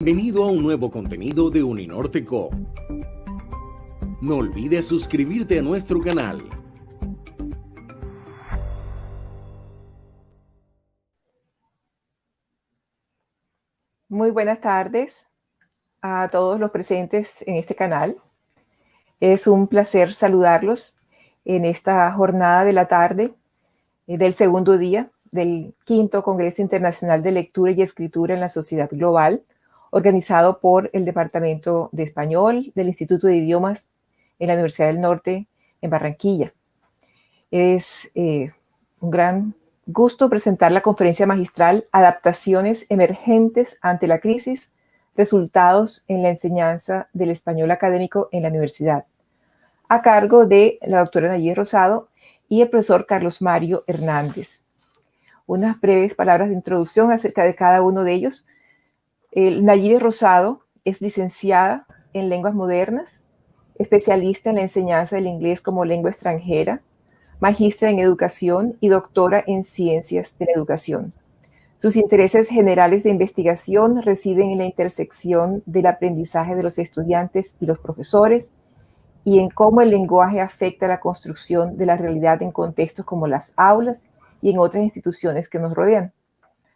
Bienvenido a un nuevo contenido de Uninorte Co. No olvides suscribirte a nuestro canal. Muy buenas tardes a todos los presentes en este canal. Es un placer saludarlos en esta jornada de la tarde del segundo día del quinto Congreso Internacional de Lectura y Escritura en la Sociedad Global, organizado por el Departamento de Español del Instituto de Idiomas en la Universidad del Norte en Barranquilla. Es un gran gusto presentar la conferencia magistral Adaptaciones emergentes ante la crisis, resultados en la enseñanza del español académico en la universidad, a cargo de la doctora Nayib Rosado y el profesor Carlos Mario Hernández. Unas breves palabras de introducción acerca de cada uno de ellos. Nayib Rosado es licenciada en Lenguas Modernas, especialista en la enseñanza del inglés como lengua extranjera, magistra en Educación y doctora en Ciencias de la Educación. Sus intereses generales de investigación residen en la intersección del aprendizaje de los estudiantes y los profesores y en cómo el lenguaje afecta la construcción de la realidad en contextos como las aulas y en otras instituciones que nos rodean.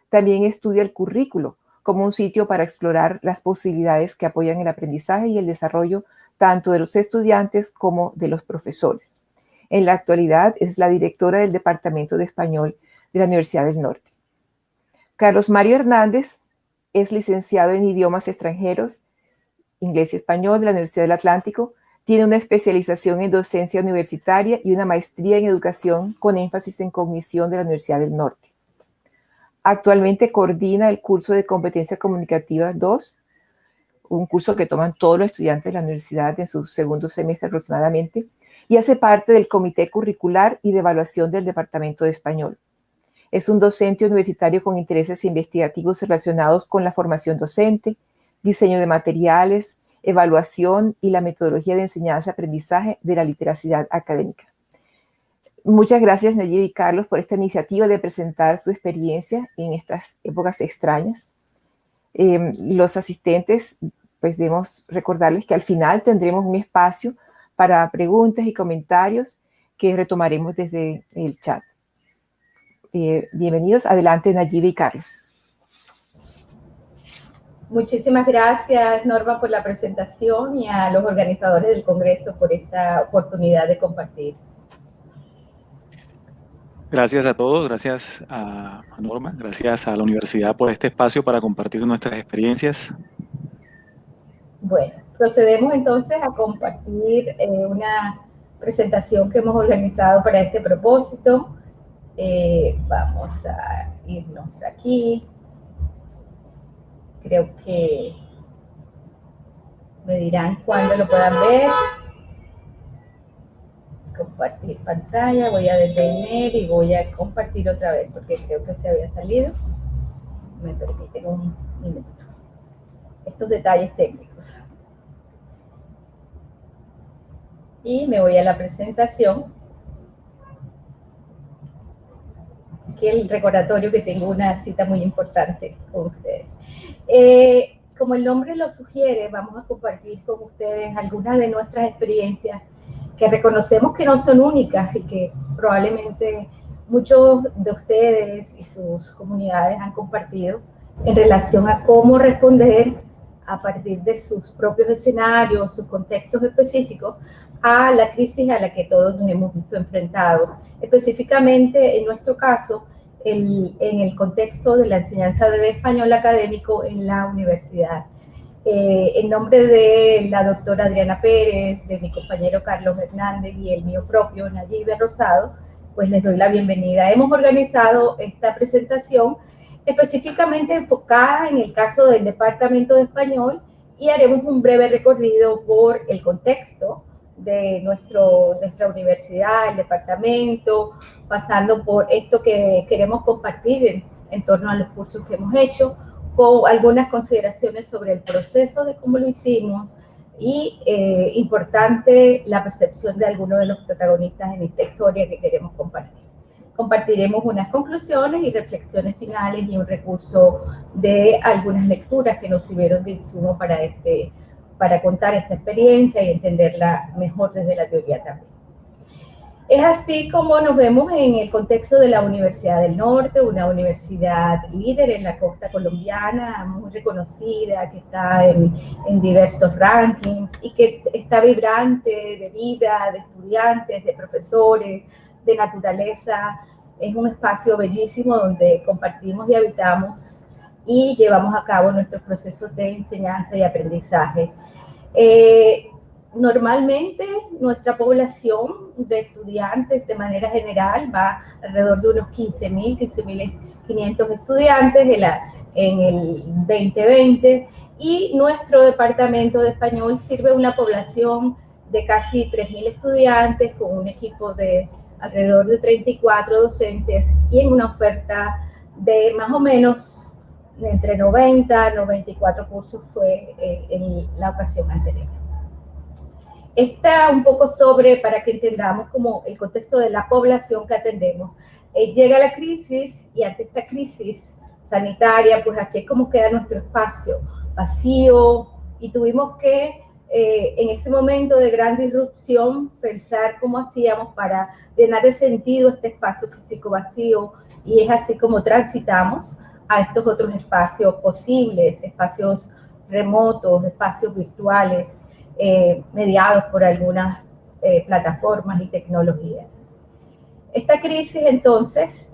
También estudia el currículo como un sitio para explorar las posibilidades que apoyan el aprendizaje y el desarrollo tanto de los estudiantes como de los profesores. En la actualidad es la directora del Departamento de Español de la Universidad del Norte. Carlos Mario Hernández es licenciado en idiomas extranjeros, inglés y español de la Universidad del Atlántico. Tiene una especialización en docencia universitaria y una maestría en educación con énfasis en cognición de la Universidad del Norte. Actualmente coordina el curso de Competencia Comunicativa 2, un curso que toman todos los estudiantes de la universidad en su segundo semestre aproximadamente, y hace parte del Comité Curricular y de Evaluación del Departamento de Español. Es un docente universitario con intereses investigativos relacionados con la formación docente, diseño de materiales, evaluación y la metodología de enseñanza-aprendizaje de la literacidad académica. Muchas gracias, Nayib y Carlos, por esta iniciativa de presentar su experiencia en estas épocas extrañas. Los asistentes, pues debemos recordarles que al final tendremos un espacio para preguntas y comentarios que retomaremos desde el chat. Bienvenidos. Adelante, Nayib y Carlos. Muchísimas gracias, Norma, por la presentación y a los organizadores del Congreso por esta oportunidad de compartir. Gracias a todos, gracias a Norma, gracias a la universidad por este espacio para compartir nuestras experiencias. Bueno, procedemos entonces a compartir una presentación que hemos organizado para este propósito. Vamos a irnos aquí. Creo que me dirán cuándo lo puedan ver. Compartir pantalla, voy a detener y voy a compartir otra vez porque creo que se había salido. Me permiten un minuto. Estos detalles técnicos. Y me voy a la presentación. Aquí el recordatorio que tengo una cita muy importante con ustedes. Como el nombre lo sugiere, vamos a compartir con ustedes algunas de nuestras experiencias que reconocemos que no son únicas y que probablemente muchos de ustedes y sus comunidades han compartido en relación a cómo responder a partir de sus propios escenarios, sus contextos específicos, a la crisis a la que todos nos hemos visto enfrentados. Específicamente, en nuestro caso, en el contexto de la enseñanza de español académico en la universidad. En nombre de la doctora Adriana Pérez, de mi compañero Carlos Hernández y el mío propio, Nayib Rosado, pues les doy la bienvenida. Hemos organizado esta presentación específicamente enfocada en el caso del Departamento de Español y haremos un breve recorrido por el contexto de nuestra universidad, el departamento, pasando por esto que queremos compartir en torno a los cursos que hemos hecho, con algunas consideraciones sobre el proceso de cómo lo hicimos y, importante, la percepción de algunos de los protagonistas en esta historia que queremos compartir. compartiremos unas conclusiones y reflexiones finales y un recurso de algunas lecturas que nos sirvieron de insumo para contar esta experiencia y entenderla mejor desde la teoría también. Es así como nos vemos en el contexto de la Universidad del Norte, una universidad líder en la costa colombiana, muy reconocida, que está en diversos rankings y que está vibrante de vida, de estudiantes, de profesores, de naturaleza. Es un espacio bellísimo donde compartimos y habitamos y llevamos a cabo nuestros procesos de enseñanza y aprendizaje. Normalmente nuestra población de estudiantes de manera general va alrededor de unos 15.000, 15.500 estudiantes en el 2020 y nuestro departamento de español sirve a una población de casi 3.000 estudiantes con un equipo de alrededor de 34 docentes y en una oferta de más o menos entre 90 a 94 cursos fue en la ocasión anterior. Está un poco para que entendamos como el contexto de la población que atendemos. Llega la crisis y ante esta crisis sanitaria, pues así es como queda nuestro espacio, vacío, y tuvimos que, en ese momento de gran disrupción, pensar cómo hacíamos para llenar de sentido este espacio físico vacío, y es así como transitamos a estos otros espacios posibles, espacios remotos, espacios virtuales, mediados por algunas plataformas y tecnologías. Esta crisis entonces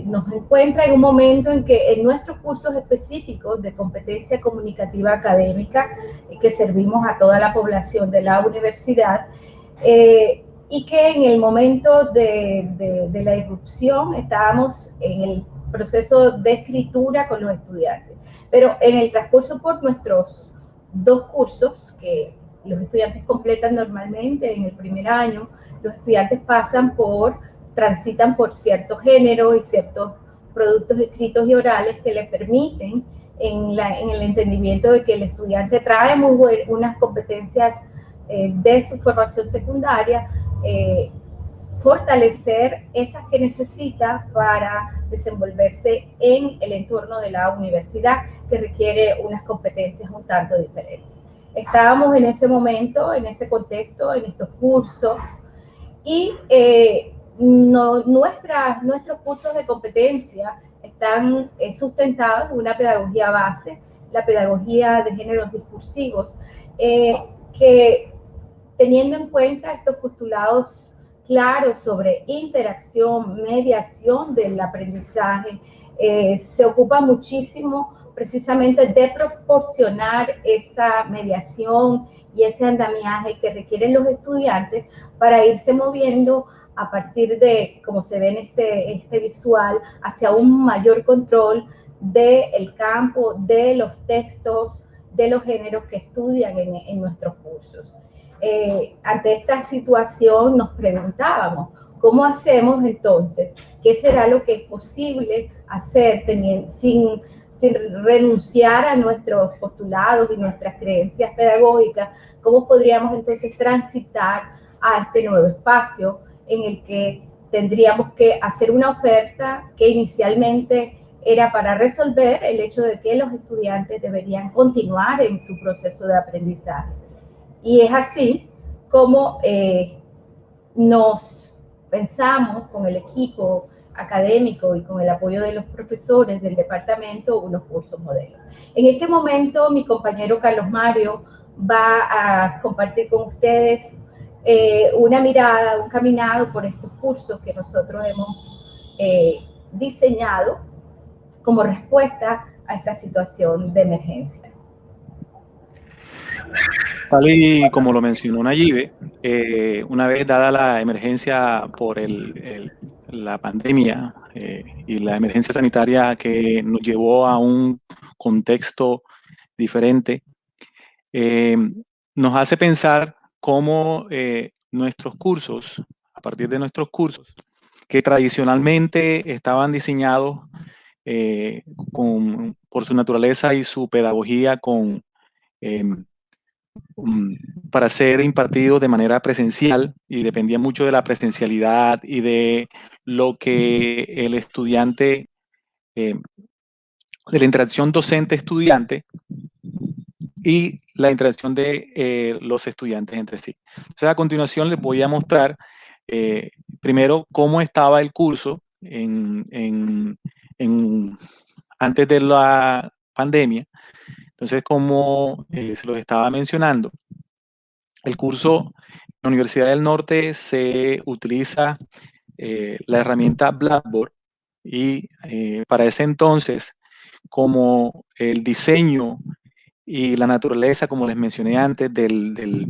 nos encuentra en un momento en que en nuestros cursos específicos de competencia comunicativa académica que servimos a toda la población de la universidad y que en el momento de la irrupción estábamos en el proceso de escritura con los estudiantes, pero en el transcurso por nuestros 2 cursos que los estudiantes completan normalmente en el primer año, los estudiantes transitan por ciertos géneros y ciertos productos escritos y orales que le permiten, en el entendimiento de que el estudiante trae unas competencias de su formación secundaria, fortalecer esas que necesita para desenvolverse en el entorno de la universidad, que requiere unas competencias un tanto diferentes. Estábamos en ese momento, en ese contexto, en estos cursos, y nuestros cursos de competencia están sustentados en una pedagogía base, la pedagogía de géneros discursivos, que teniendo en cuenta estos postulados claros sobre interacción, mediación del aprendizaje, se ocupa muchísimo precisamente de proporcionar esa mediación y ese andamiaje que requieren los estudiantes para irse moviendo a partir de, como se ve en este visual, hacia un mayor control del campo, de los textos, de los géneros que estudian en nuestros cursos. Ante esta situación nos preguntábamos, ¿cómo hacemos entonces? ¿Qué será lo que es posible hacer sin renunciar a nuestros postulados y nuestras creencias pedagógicas? ¿Cómo podríamos entonces transitar a este nuevo espacio en el que tendríamos que hacer una oferta que inicialmente era para resolver el hecho de que los estudiantes deberían continuar en su proceso de aprendizaje? Y es así como nos pensamos con el equipo académico y con el apoyo de los profesores del departamento unos cursos modelos. En este momento mi compañero Carlos Mario va a compartir con ustedes una mirada, un caminado por estos cursos que nosotros hemos diseñado como respuesta a esta situación de emergencia. Tal y como lo mencionó Nayibe, una vez dada la emergencia por la pandemia y la emergencia sanitaria que nos llevó a un contexto diferente, nos hace pensar cómo nuestros cursos, a partir de nuestros cursos, que tradicionalmente estaban diseñados por su naturaleza y su pedagogía con para ser impartido de manera presencial y dependía mucho de la presencialidad y de lo que el estudiante, de la interacción docente-estudiante y la interacción de los estudiantes entre sí. Entonces, a continuación les voy a mostrar primero cómo estaba el curso antes de la pandemia. Entonces, como se los estaba mencionando, el curso en la Universidad del Norte se utiliza la herramienta Blackboard y para ese entonces, como el diseño y la naturaleza, como les mencioné antes, de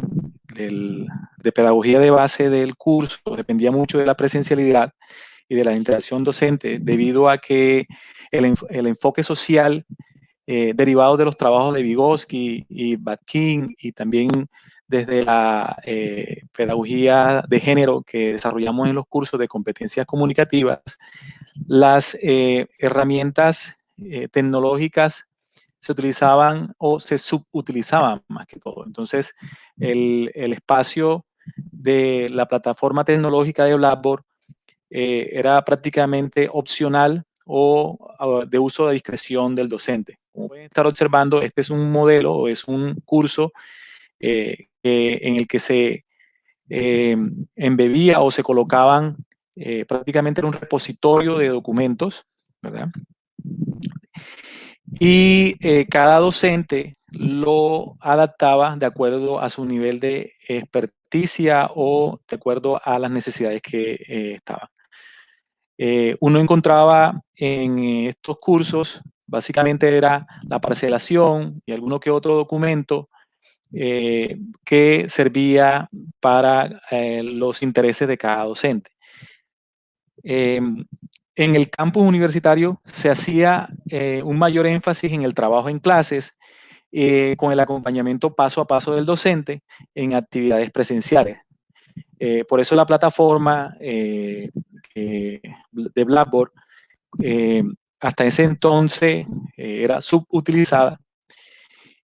pedagogía de base del curso, dependía mucho de la presencialidad y de la interacción docente, debido a que el enfoque social derivado de los trabajos de Vygotsky y Batkin y también desde la pedagogía de género que desarrollamos en los cursos de competencias comunicativas, las herramientas tecnológicas se utilizaban o se subutilizaban más que todo. Entonces, el espacio de la plataforma tecnológica de Blackboard era prácticamente opcional o de uso de discreción del docente. Como pueden estar observando, este es un modelo o es un curso en el que se embebía o se colocaban prácticamente en un repositorio de documentos, ¿verdad? Y cada docente lo adaptaba de acuerdo a su nivel de experticia o de acuerdo a las necesidades que estaban. Uno encontraba en estos cursos, básicamente era la parcelación y alguno que otro documento que servía para los intereses de cada docente. En el campus universitario se hacía un mayor énfasis en el trabajo en clases con el acompañamiento paso a paso del docente en actividades presenciales. Por eso la plataforma de Blackboard hasta ese entonces era subutilizada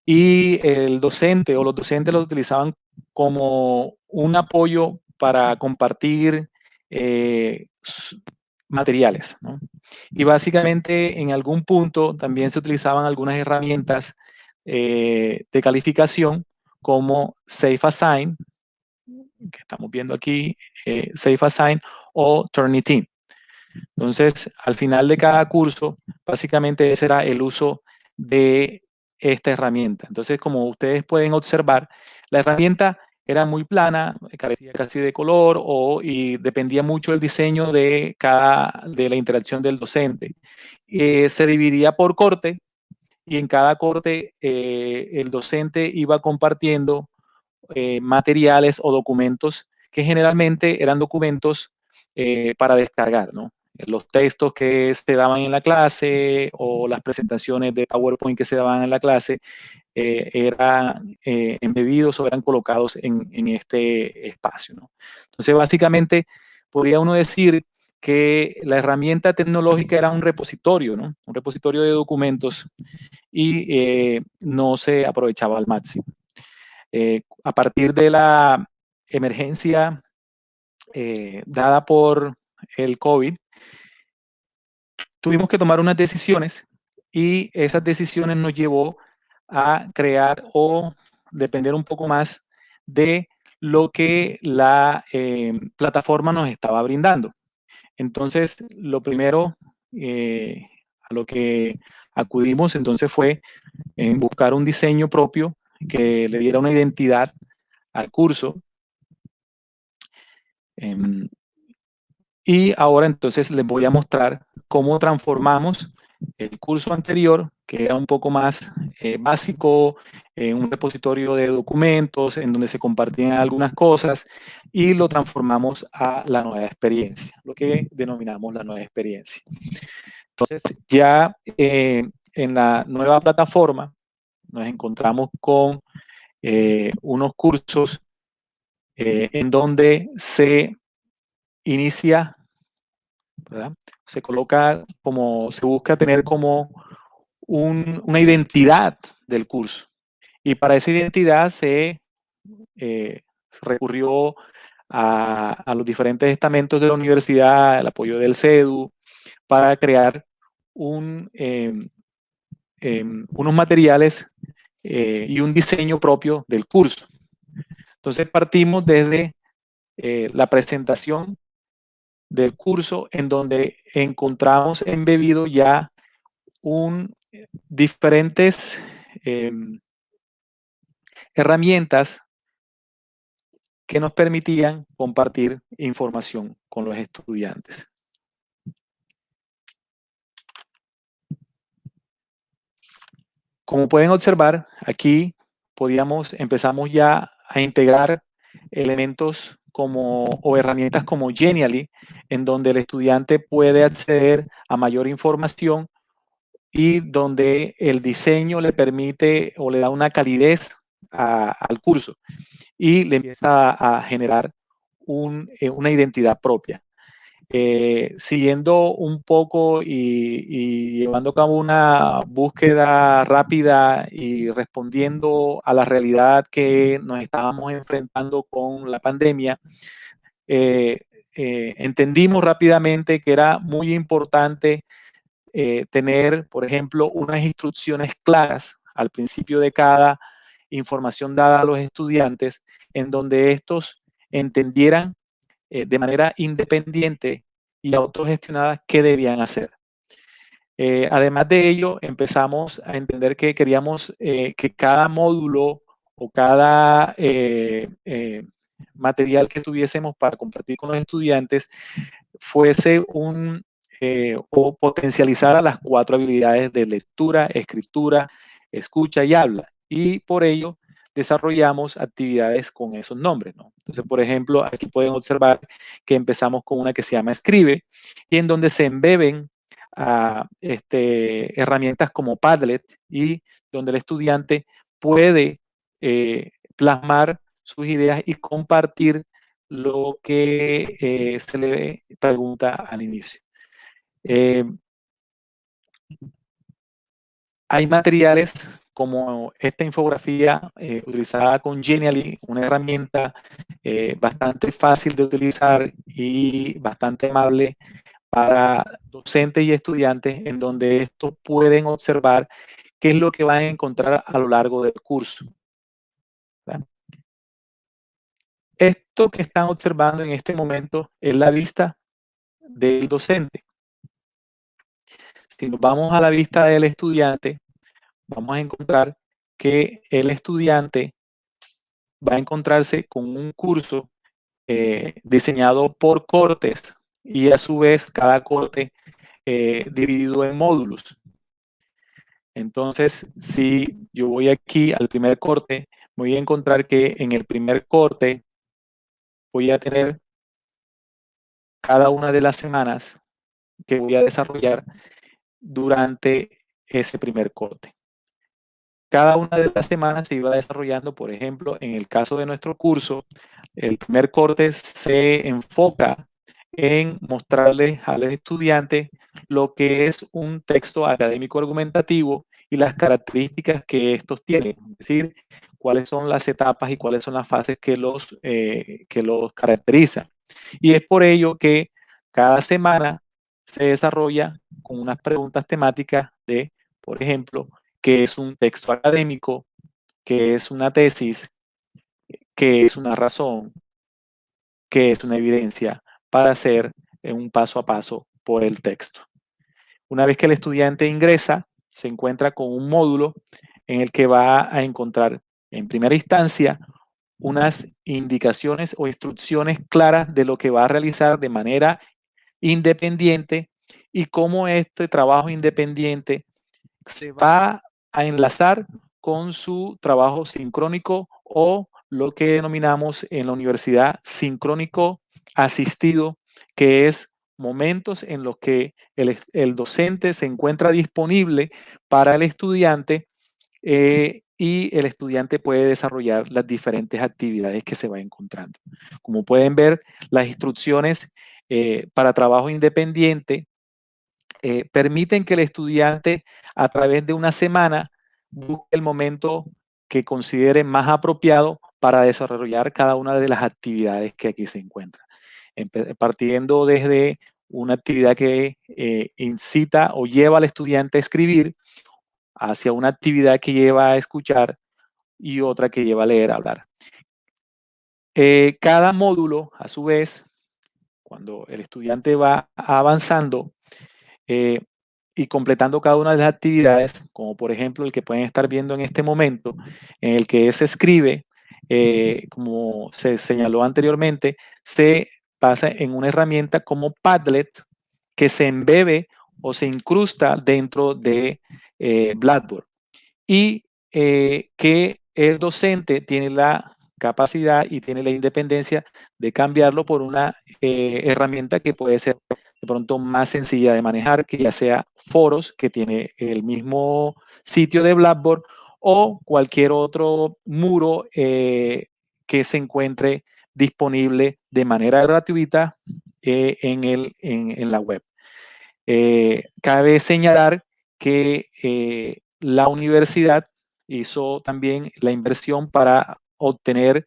y el docente o los docentes lo utilizaban como un apoyo para compartir materiales, ¿no? Y básicamente en algún punto también se utilizaban algunas herramientas de calificación como SafeAssign, que estamos viendo aquí, SafeAssign o Turnitin. Entonces, al final de cada curso, básicamente ese era el uso de esta herramienta. Entonces, como ustedes pueden observar, la herramienta era muy plana, carecía casi de color y dependía mucho del diseño de la interacción del docente. Se dividía por corte y en cada corte el docente iba compartiendo materiales o documentos que generalmente eran documentos para descargar, ¿no? Los textos que se daban en la clase o las presentaciones de PowerPoint que se daban en la clase eran embebidos o eran colocados en este espacio, ¿no? Entonces, básicamente, podría uno decir que la herramienta tecnológica era un repositorio, ¿no? Un repositorio de documentos y no se aprovechaba al máximo. A partir de la emergencia dada por el COVID, tuvimos que tomar unas decisiones y esas decisiones nos llevó a crear o depender un poco más de lo que la plataforma nos estaba brindando. Entonces, lo primero a lo que acudimos entonces fue en buscar un diseño propio que le diera una identidad al curso. Y ahora entonces les voy a mostrar cómo transformamos el curso anterior, que era un poco más básico, en un repositorio de documentos en donde se compartían algunas cosas y lo transformamos a la nueva experiencia, lo que denominamos la nueva experiencia. Entonces ya en la nueva plataforma nos encontramos con unos cursos en donde se inicia, ¿verdad? Se coloca como, se busca tener como una identidad del curso. Y para esa identidad se recurrió a los diferentes estamentos de la universidad, el apoyo del CEDU, para crear unos materiales y un diseño propio del curso. Entonces partimos desde la presentación del curso, en donde encontramos embebido ya diferentes herramientas que nos permitían compartir información con los estudiantes. Como pueden observar, aquí empezamos ya a integrar elementos o herramientas como Genially, en donde el estudiante puede acceder a mayor información y donde el diseño le permite o le da una calidez al curso y le empieza a generar una identidad propia. Siguiendo un poco y llevando a cabo una búsqueda rápida y respondiendo a la realidad que nos estábamos enfrentando con la pandemia, entendimos rápidamente que era muy importante tener, por ejemplo, unas instrucciones claras al principio de cada información dada a los estudiantes, en donde estos entendieran de manera independiente y autogestionada qué debían hacer. Además de ello, empezamos a entender que queríamos que cada módulo o cada material que tuviésemos para compartir con los estudiantes fuese o potencializara las 4 habilidades de lectura, escritura, escucha y habla. Y por ello desarrollamos actividades con esos nombres, ¿no? Entonces, por ejemplo, aquí pueden observar que empezamos con una que se llama Escribe, y en donde se embeben herramientas como Padlet, y donde el estudiante puede plasmar sus ideas y compartir lo que se le pregunta al inicio. Hay materiales como esta infografía utilizada con Genially, una herramienta bastante fácil de utilizar y bastante amable para docentes y estudiantes, en donde estos pueden observar qué es lo que van a encontrar a lo largo del curso. ¿Verdad? Esto que están observando en este momento es la vista del docente. Si nos vamos a la vista del estudiante, vamos a encontrar que el estudiante va a encontrarse con un curso diseñado por cortes, y a su vez cada corte dividido en módulos. Entonces, si yo voy aquí al primer corte, voy a encontrar que en el primer corte voy a tener cada una de las semanas que voy a desarrollar durante ese primer corte. Cada una de las semanas se iba desarrollando, por ejemplo, en el caso de nuestro curso, el primer corte se enfoca en mostrarles a los estudiantes lo que es un texto académico argumentativo y las características que estos tienen, es decir, cuáles son las etapas y cuáles son las fases que los caracterizan. Y es por ello que cada semana se desarrolla con unas preguntas temáticas de, por ejemplo, qué es un texto académico, qué es una tesis, qué es una razón, qué es una evidencia, para hacer un paso a paso por el texto. Una vez que el estudiante ingresa, se encuentra con un módulo en el que va a encontrar, en primera instancia, unas indicaciones o instrucciones claras de lo que va a realizar de manera independiente y cómo este trabajo independiente se va a enlazar con su trabajo sincrónico, o lo que denominamos en la universidad sincrónico asistido, que es momentos en los que el docente se encuentra disponible para el estudiante y el estudiante puede desarrollar las diferentes actividades que se va encontrando. Como pueden ver, las instrucciones para trabajo independiente permiten que el estudiante, a través de una semana, busque el momento que considere más apropiado para desarrollar cada una de las actividades que aquí se encuentran. Partiendo desde una actividad que incita o lleva al estudiante a escribir, hacia una actividad que lleva a escuchar y otra que lleva a leer, a hablar. Cada módulo, a su vez, cuando el estudiante va avanzando y completando cada una de las actividades, como por ejemplo el que pueden estar viendo en este momento, en el que se escribe, como se señaló anteriormente, se pasa en una herramienta como Padlet que se embebe o se incrusta dentro de Blackboard y que el docente tiene la capacidad y tiene la independencia de cambiarlo por una herramienta que puede ser de pronto más sencilla de manejar, que ya sea Foros, que tiene el mismo sitio de Blackboard, o cualquier otro muro que se encuentre disponible de manera gratuita en la web. Cabe señalar que la universidad hizo también la inversión para obtener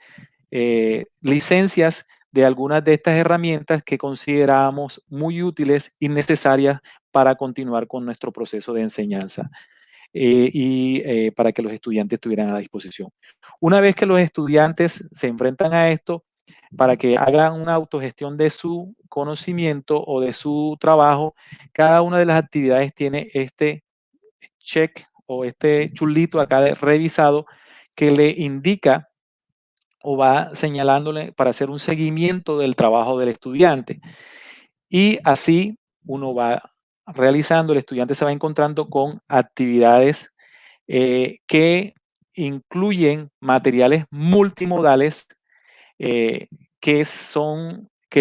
licencias de algunas de estas herramientas que considerábamos muy útiles y necesarias para continuar con nuestro proceso de enseñanza y para que los estudiantes estuvieran a la disposición. Una vez que los estudiantes se enfrentan a esto, para que hagan una autogestión de su conocimiento o de su trabajo, cada una de las actividades tiene este check o este chulito acá de revisado que le indica o va señalándole para hacer un seguimiento del trabajo del estudiante. Y así uno va realizando, el estudiante se va encontrando con actividades que incluyen materiales multimodales que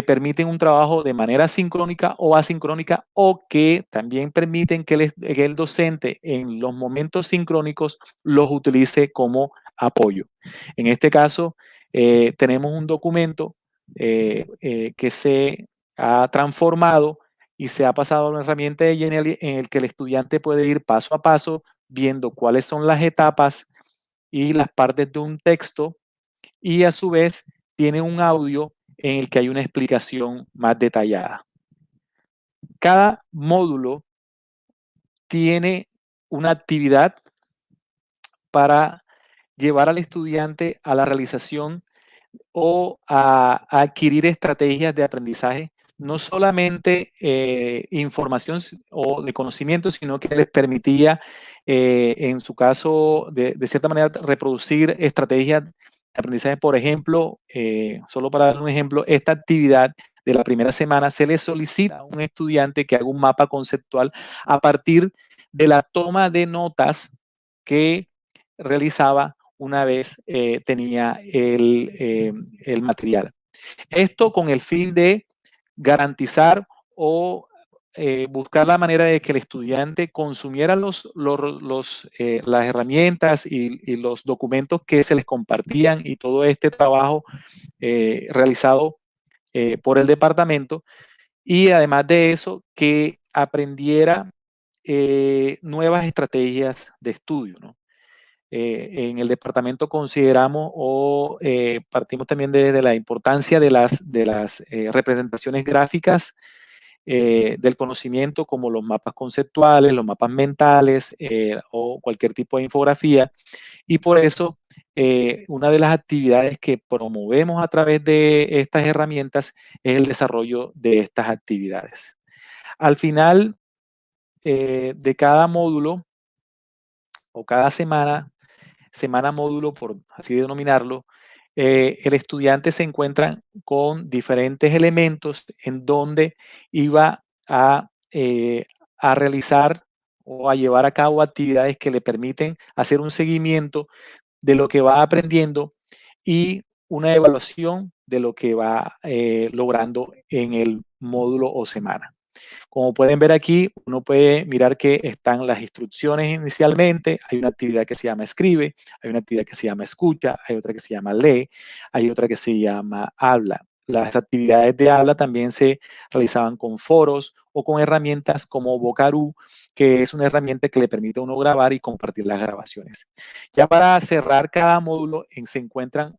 permiten un trabajo de manera sincrónica o asincrónica o que también permiten que el docente en los momentos sincrónicos los utilice como apoyo. En este caso, tenemos un documento que se ha transformado y se ha pasado a una herramienta de Genially en el que el estudiante puede ir paso a paso viendo cuáles son las etapas y las partes de un texto y a su vez tiene un audio en el que hay una explicación más detallada. Cada módulo tiene una actividad para llevar al estudiante a la realización o a adquirir estrategias de aprendizaje, no solamente información o de conocimiento, sino que les permitía, en su caso, de cierta manera, reproducir estrategias de aprendizaje. Por ejemplo, solo para dar un ejemplo, esta actividad de la primera semana se le solicita a un estudiante que haga un mapa conceptual a partir de la toma de notas que realizaba una vez tenía el material. Esto con el fin de garantizar o buscar la manera de que el estudiante consumiera las herramientas y los documentos que se les compartían y todo este trabajo realizado por el departamento, y además de eso que aprendiera nuevas estrategias de estudio, ¿no? En el departamento consideramos o partimos también de la importancia de las representaciones gráficas del conocimiento, como los mapas conceptuales, los mapas mentales o cualquier tipo de infografía. Y por eso una de las actividades que promovemos a través de estas herramientas es el desarrollo de estas actividades. Al final de cada módulo o cada semana módulo, por así denominarlo, el estudiante se encuentra con diferentes elementos en donde iba a realizar o a llevar a cabo actividades que le permiten hacer un seguimiento de lo que va aprendiendo y una evaluación de lo que va logrando en el módulo o semana. Como pueden ver aquí, uno puede mirar que están las instrucciones inicialmente, hay una actividad que se llama escribe, hay una actividad que se llama escucha, hay otra que se llama lee, hay otra que se llama habla. Las actividades de habla también se realizaban con foros o con herramientas como Vocaroo, que es una herramienta que le permite a uno grabar y compartir las grabaciones. Ya para cerrar cada módulo se encuentran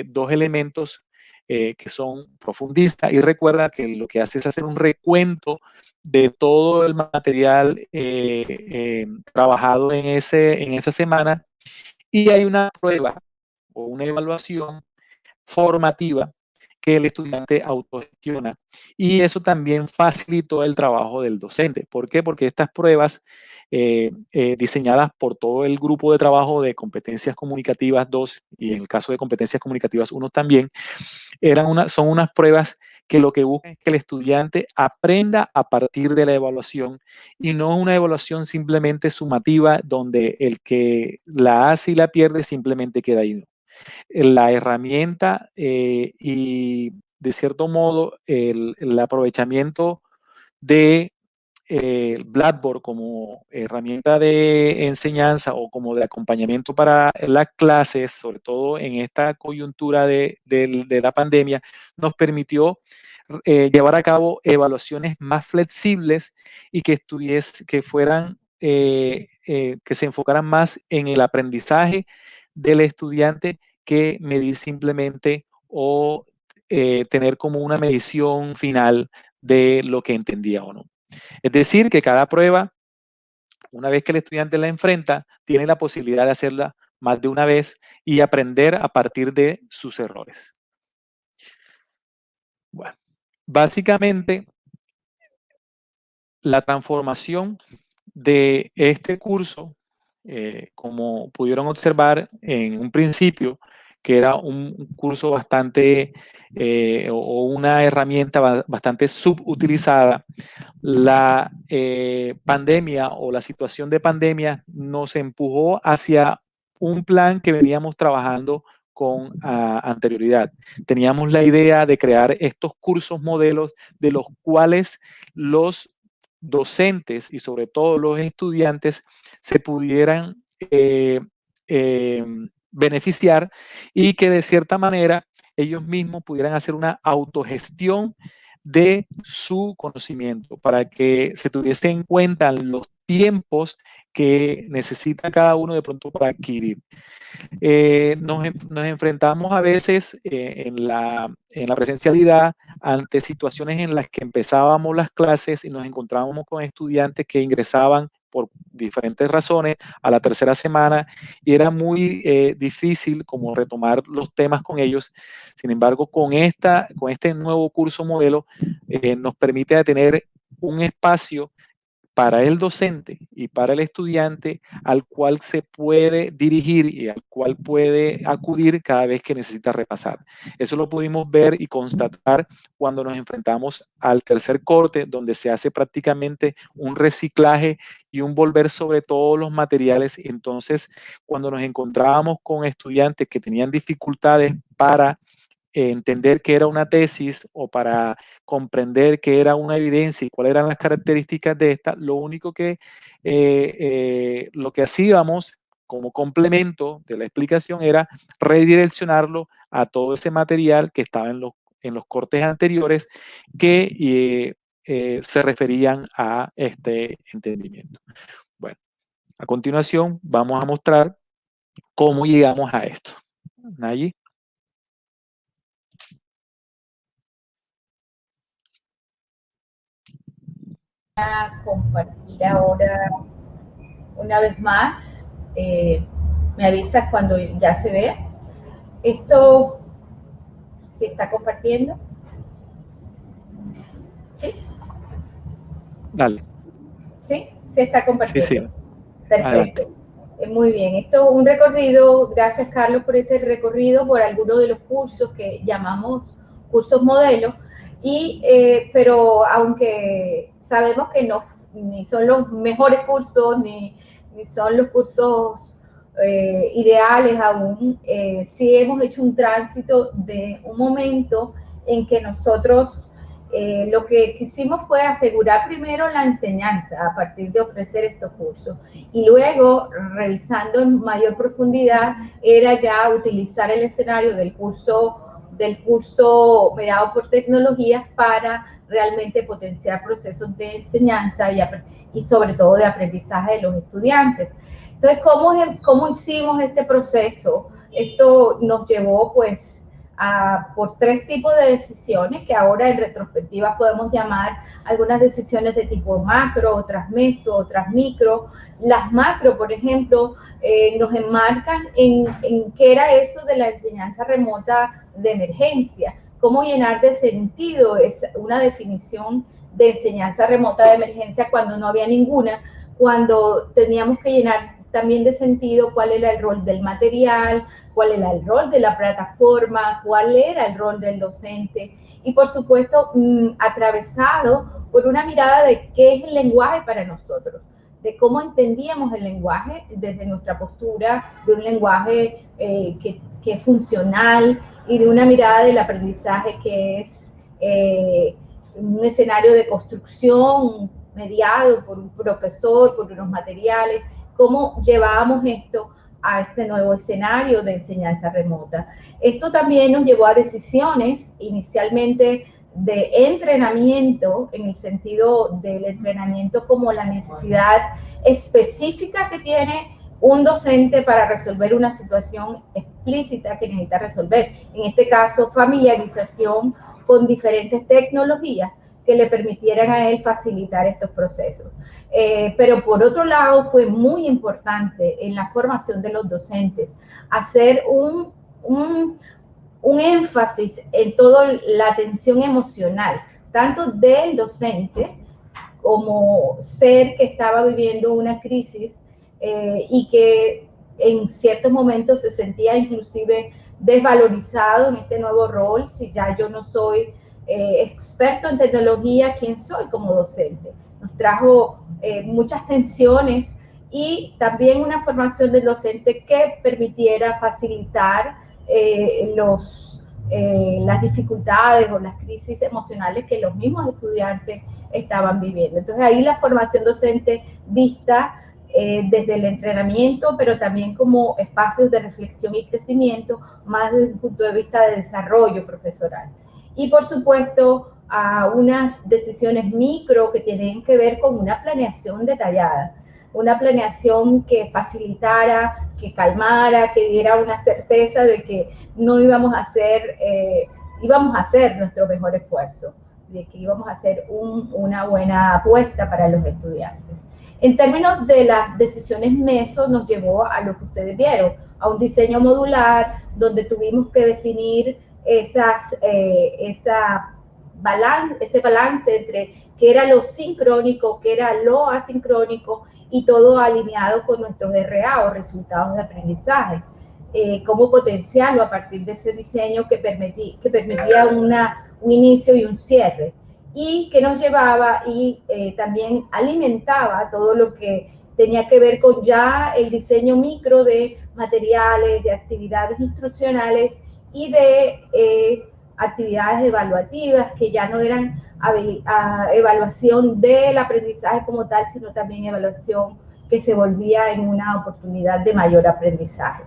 dos elementos que son profundistas, y recuerda que lo que hace es hacer un recuento de todo el material trabajado en esa semana, y hay una prueba o una evaluación formativa que el estudiante autogestiona, y eso también facilitó el trabajo del docente. ¿Por qué? Porque estas pruebas diseñadas por todo el grupo de trabajo de competencias comunicativas 2 y en el caso de competencias comunicativas 1 también, son unas pruebas que lo que buscan es que el estudiante aprenda a partir de la evaluación, y no una evaluación simplemente sumativa donde el que la hace y la pierde simplemente queda ahí. La herramienta y de cierto modo el aprovechamiento de Blackboard como herramienta de enseñanza o como de acompañamiento para las clases, sobre todo en esta coyuntura de la pandemia, nos permitió llevar a cabo evaluaciones más flexibles y que fueran, que se enfocaran más en el aprendizaje del estudiante que medir simplemente o tener como una medición final de lo que entendía o no. Es decir, que cada prueba, una vez que el estudiante la enfrenta, tiene la posibilidad de hacerla más de una vez y aprender a partir de sus errores. Bueno, básicamente, la transformación de este curso, como pudieron observar en un principio, que era un curso bastante, o una herramienta bastante subutilizada, la pandemia o la situación de pandemia nos empujó hacia un plan que veníamos trabajando con anterioridad. Teníamos la idea de crear estos cursos modelos de los cuales los docentes y sobre todo los estudiantes se pudieran beneficiar, y que de cierta manera ellos mismos pudieran hacer una autogestión de su conocimiento, para que se tuviese en cuenta los tiempos que necesita cada uno de pronto para adquirir. Nos enfrentamos a veces en la presencialidad ante situaciones en las que empezábamos las clases y nos encontrábamos con estudiantes que ingresaban por diferentes razones a la tercera semana, y era muy difícil como retomar los temas con ellos. Sin embargo, con este nuevo curso modelo nos permite tener un espacio para el docente y para el estudiante al cual se puede dirigir y al cual puede acudir cada vez que necesita repasar. Eso lo pudimos ver y constatar cuando nos enfrentamos al tercer corte, donde se hace prácticamente un reciclaje y un volver sobre todos los materiales. Entonces, cuando nos encontrábamos con estudiantes que tenían dificultades para entender qué era una tesis o para comprender qué era una evidencia y cuáles eran las características de esta, lo único que lo que hacíamos como complemento de la explicación era redireccionarlo a todo ese material que estaba en los cortes anteriores que se referían a este entendimiento. Bueno, a continuación vamos a mostrar cómo llegamos a esto. Nayi. A compartir ahora una vez más. Me avisas cuando ya se vea. Esto se está compartiendo. ¿Sí? Dale. ¿Sí? Se está compartiendo. Sí, sí. Perfecto. Muy bien. Esto es un recorrido. Gracias, Carlos, por este recorrido, por algunos de los cursos que llamamos cursos modelos. Pero aunque sabemos que no ni son los mejores cursos, ni son los cursos ideales aún, sí hemos hecho un tránsito de un momento en que nosotros lo que quisimos fue asegurar primero la enseñanza a partir de ofrecer estos cursos, y luego, revisando en mayor profundidad, era ya utilizar el escenario del curso del curso mediado por tecnologías para realmente potenciar procesos de enseñanza y sobre todo de aprendizaje de los estudiantes. Entonces, ¿cómo hicimos este proceso? Esto nos llevó pues por 3 tipos de decisiones que ahora en retrospectiva podemos llamar algunas decisiones de tipo macro, otras meso, otras micro. Las macro, por ejemplo, nos enmarcan en qué era eso de la enseñanza remota de emergencia, cómo llenar de sentido es una definición de enseñanza remota de emergencia cuando no había ninguna, cuando teníamos que llenar también de sentido cuál era el rol del material, cuál era el rol de la plataforma, cuál era el rol del docente y por supuesto atravesado por una mirada de qué es el lenguaje para nosotros, de cómo entendíamos el lenguaje desde nuestra postura de un lenguaje que es funcional y de una mirada del aprendizaje que es un escenario de construcción mediado por un profesor, por unos materiales, cómo llevábamos esto a este nuevo escenario de enseñanza remota. Esto también nos llevó a decisiones inicialmente de entrenamiento, en el sentido del entrenamiento como la necesidad específica que tiene un docente para resolver una situación explícita que necesita resolver. En este caso, familiarización con diferentes tecnologías que le permitieran a él facilitar estos procesos. Pero por otro lado, fue muy importante en la formación de los docentes hacer un énfasis en toda la atención emocional, tanto del docente como ser que estaba viviendo una crisis y que en ciertos momentos se sentía inclusive desvalorizado en este nuevo rol. Si ya yo no soy experto en tecnología, ¿quién soy como docente? Nos trajo muchas tensiones y también una formación del docente que permitiera facilitar las dificultades o las crisis emocionales que los mismos estudiantes estaban viviendo. Entonces ahí la formación docente vista desde el entrenamiento, pero también como espacios de reflexión y crecimiento, más desde un punto de vista de desarrollo profesoral. Y por supuesto, a unas decisiones micro que tienen que ver con una planeación detallada, una planeación que facilitara, que calmara, que diera una certeza de que no íbamos a hacer nuestro mejor esfuerzo, de que íbamos a hacer una buena apuesta para los estudiantes. En términos de las decisiones meso, nos llevó a lo que ustedes vieron, a un diseño modular donde tuvimos que definir ese balance entre qué era lo sincrónico, qué era lo asincrónico y todo alineado con nuestros RA o resultados de aprendizaje. Cómo potenciarlo a partir de ese diseño que permitía un inicio y un cierre y que nos llevaba y también alimentaba todo lo que tenía que ver con ya el diseño micro de materiales, de actividades instruccionales y de actividades evaluativas que ya no eran evaluación del aprendizaje como tal, sino también evaluación que se volvía en una oportunidad de mayor aprendizaje.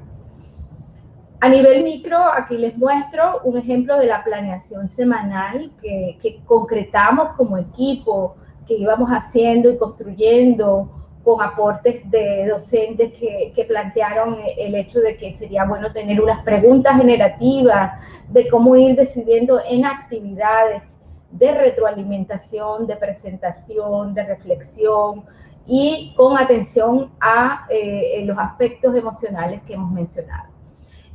A nivel micro, aquí les muestro un ejemplo de la planeación semanal que concretamos como equipo, que íbamos haciendo y construyendo con aportes de docentes que plantearon el hecho de que sería bueno tener unas preguntas generativas, de cómo ir decidiendo en actividades de retroalimentación, de presentación, de reflexión y con atención a los aspectos emocionales que hemos mencionado.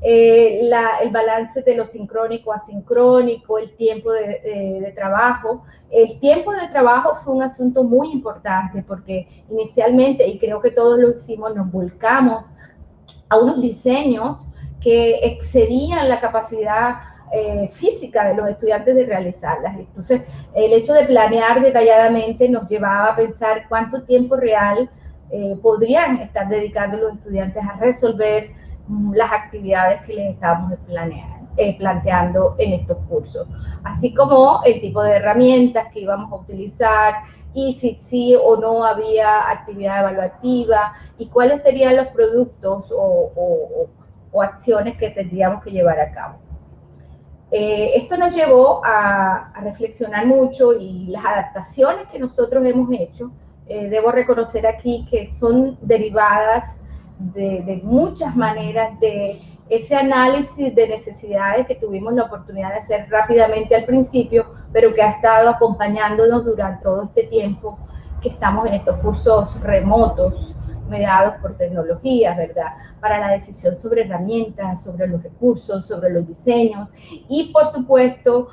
El balance de lo sincrónico, asincrónico, el tiempo de trabajo. El tiempo de trabajo fue un asunto muy importante porque inicialmente, y creo que todos lo hicimos, nos volcamos a unos diseños que excedían la capacidad física de los estudiantes de realizarlas. Entonces, el hecho de planear detalladamente nos llevaba a pensar cuánto tiempo real podrían estar dedicando los estudiantes a resolver las actividades que les estábamos planteando en estos cursos, así como el tipo de herramientas que íbamos a utilizar y si sí o no había actividad evaluativa y cuáles serían los productos o acciones que tendríamos que llevar a cabo. Esto nos llevó a reflexionar mucho y las adaptaciones que nosotros hemos hecho, debo reconocer aquí que son derivadas de muchas maneras de ese análisis de necesidades que tuvimos la oportunidad de hacer rápidamente al principio, pero que ha estado acompañándonos durante todo este tiempo que estamos en estos cursos remotos, mediados por tecnologías, ¿verdad? Para la decisión sobre herramientas, sobre los recursos, sobre los diseños y, por supuesto,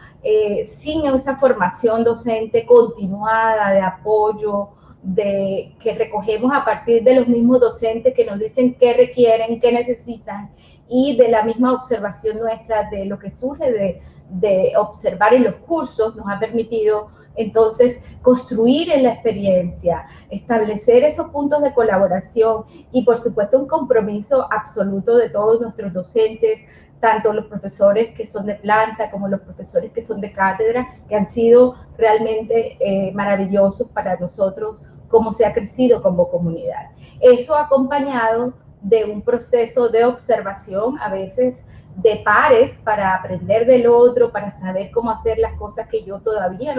sin esa formación docente continuada de apoyo, que recogemos a partir de los mismos docentes que nos dicen qué requieren, qué necesitan, y de la misma observación nuestra de lo que surge de observar en los cursos, nos ha permitido entonces construir en la experiencia, establecer esos puntos de colaboración y, por supuesto, un compromiso absoluto de todos nuestros docentes, tanto los profesores que son de planta como los profesores que son de cátedra, que han sido realmente maravillosos para nosotros, cómo se ha crecido como comunidad. Eso acompañado de un proceso de observación, a veces de pares, para aprender del otro, para saber cómo hacer las cosas que yo todavía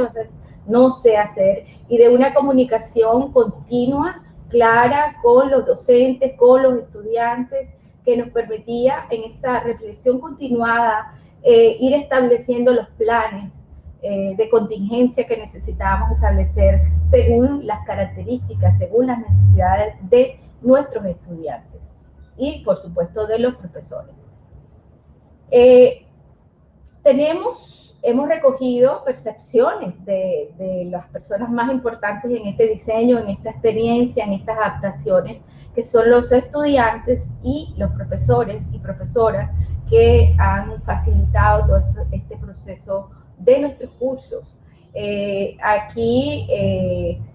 no sé hacer, y de una comunicación continua, clara, con los docentes, con los estudiantes, que nos permitía en esa reflexión continuada ir estableciendo los planes de contingencia que necesitábamos establecer según las características, según las necesidades de nuestros estudiantes y, por supuesto, de los profesores. Hemos recogido percepciones de las personas más importantes en este diseño, en esta experiencia, en estas adaptaciones, que son los estudiantes y los profesores y profesoras que han facilitado todo este proceso de nuestros cursos. Aquí,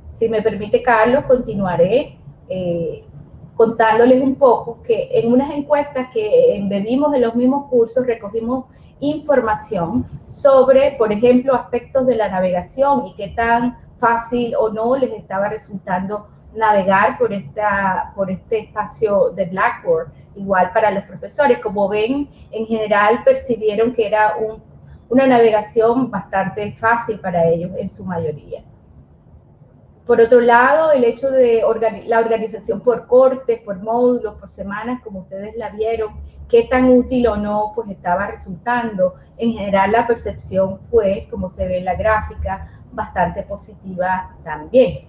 si me permite Carlos, continuaré contándoles un poco que en unas encuestas que embebimos en los mismos cursos recogimos información sobre, por ejemplo, aspectos de la navegación y qué tan fácil o no les estaba resultando navegar por este espacio de Blackboard. Igual para los profesores, como ven, en general percibieron que era una navegación bastante fácil para ellos en su mayoría. Por otro lado, el hecho de la organización por cortes, por módulos, por semanas, como ustedes la vieron, qué tan útil o no pues estaba resultando. En general, la percepción fue, como se ve en la gráfica, bastante positiva también.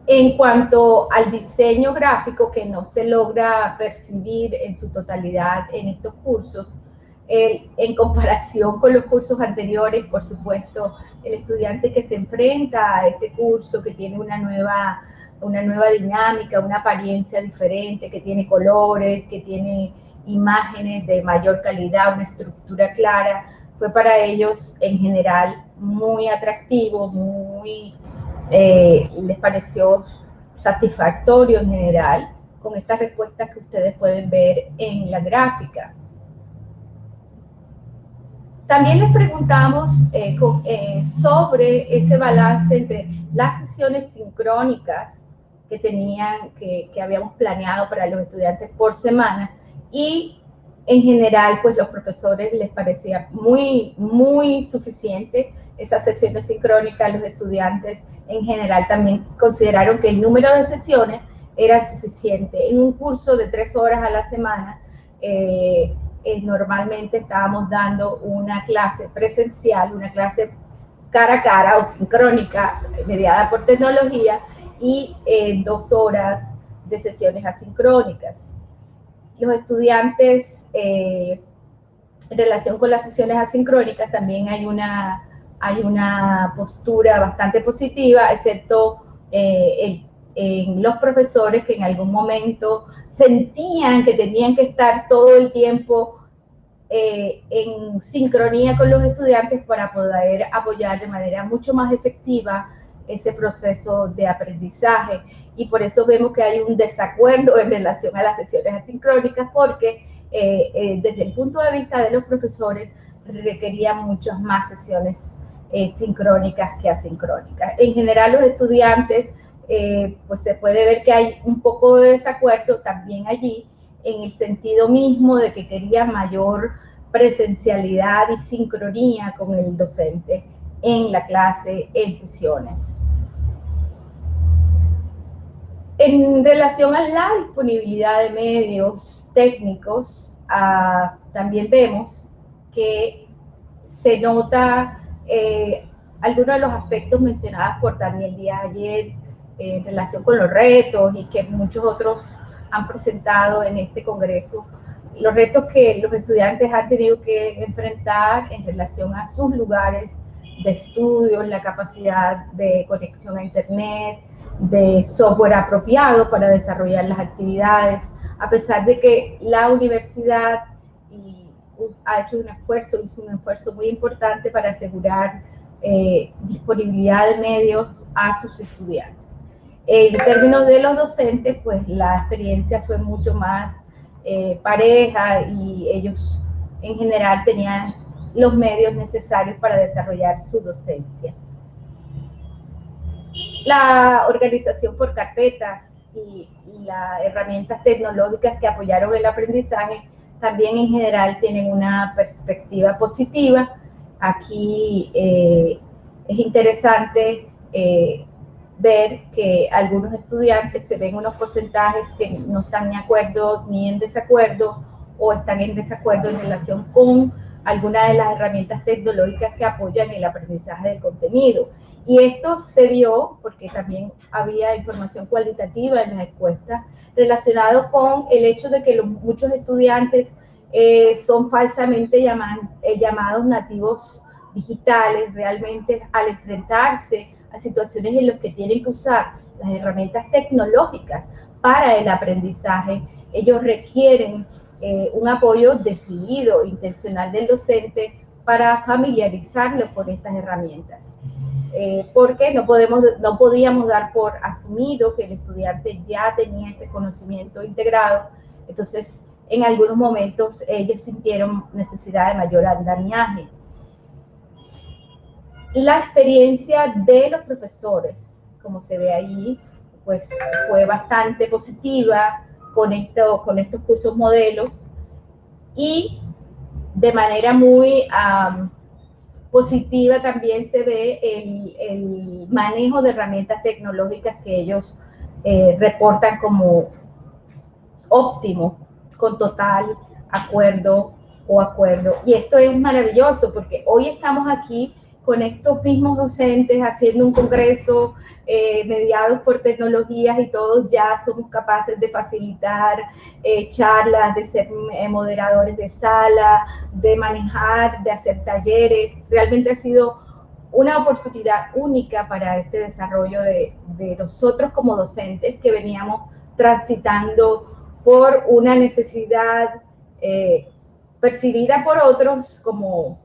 En cuanto al diseño gráfico, que no se logra percibir en su totalidad en estos cursos, en comparación con los cursos anteriores, por supuesto, el estudiante que se enfrenta a este curso, que tiene una nueva dinámica, una apariencia diferente, que tiene colores, que tiene imágenes de mayor calidad, una estructura clara, fue para ellos en general muy atractivo, les pareció satisfactorio en general con estas respuestas que ustedes pueden ver en la gráfica. También les preguntamos sobre ese balance entre las sesiones sincrónicas que habíamos planeado para los estudiantes por semana y en general pues los profesores les parecía muy suficiente esas sesiones sincrónicas. Los estudiantes en general también consideraron que el número de sesiones era suficiente. En un curso de 3 horas a la semana, normalmente estábamos dando una clase presencial, una clase cara a cara o sincrónica mediada por tecnología y 2 horas de sesiones asincrónicas. Los estudiantes, en relación con las sesiones asincrónicas, también hay una postura bastante positiva, excepto en los profesores que en algún momento sentían que tenían que estar todo el tiempo en sincronía con los estudiantes para poder apoyar de manera mucho más efectiva ese proceso de aprendizaje. Y por eso vemos que hay un desacuerdo en relación a las sesiones asincrónicas, porque desde el punto de vista de los profesores requerían muchas más sesiones sincrónicas que asincrónicas. En general, los estudiantes, pues se puede ver que hay un poco de desacuerdo también allí, en el sentido mismo de que querían mayor presencialidad y sincronía con el docente en la clase, en sesiones. En relación a la disponibilidad de medios técnicos, también vemos que se nota algunos de los aspectos mencionados por Daniel Díaz ayer en relación con los retos y que muchos otros han presentado en este congreso, los retos que los estudiantes han tenido que enfrentar en relación a sus lugares de estudio, la capacidad de conexión a internet, de software apropiado para desarrollar las actividades, a pesar de que la universidad ha hecho hizo un esfuerzo muy importante para asegurar disponibilidad de medios a sus estudiantes. En términos de los docentes, pues la experiencia fue mucho más pareja y ellos en general tenían los medios necesarios para desarrollar su docencia. La organización por carpetas y las herramientas tecnológicas que apoyaron el aprendizaje también en general tienen una perspectiva positiva. Aquí es interesante ver que algunos estudiantes se ven unos porcentajes que no están ni de acuerdo ni en desacuerdo, o están en desacuerdo en relación con alguna de las herramientas tecnológicas que apoyan el aprendizaje del contenido. Y esto se vio porque también había información cualitativa en las encuestas relacionado con el hecho de que muchos estudiantes son falsamente llamados nativos digitales. Realmente al enfrentarse a situaciones en las que tienen que usar las herramientas tecnológicas para el aprendizaje, ellos requieren un apoyo decidido, intencional del docente para familiarizarlo con estas herramientas. Porque no podíamos dar por asumido que el estudiante ya tenía ese conocimiento integrado. Entonces, en algunos momentos ellos sintieron necesidad de mayor andamiaje. La experiencia de los profesores, como se ve ahí, pues fue bastante positiva con estos cursos modelos, y de manera muy positiva también se ve el manejo de herramientas tecnológicas que ellos reportan como óptimo, con total acuerdo. Y esto es maravilloso porque hoy estamos aquí con estos mismos docentes haciendo un congreso mediados por tecnologías, y todos ya somos capaces de facilitar charlas, de ser moderadores de sala, de manejar, de hacer talleres. Realmente ha sido una oportunidad única para este desarrollo de nosotros como docentes, que veníamos transitando por una necesidad percibida por otros como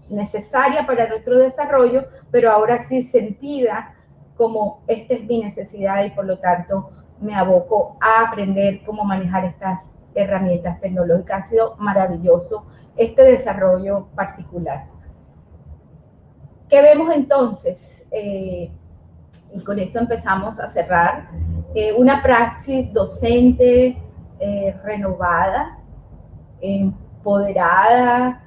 necesaria para nuestro desarrollo, pero ahora sí sentida como esta es mi necesidad, y por lo tanto me aboco a aprender cómo manejar estas herramientas tecnológicas. Ha sido maravilloso este desarrollo particular. ¿Qué vemos entonces? Y con esto empezamos a cerrar. Una praxis docente renovada, empoderada,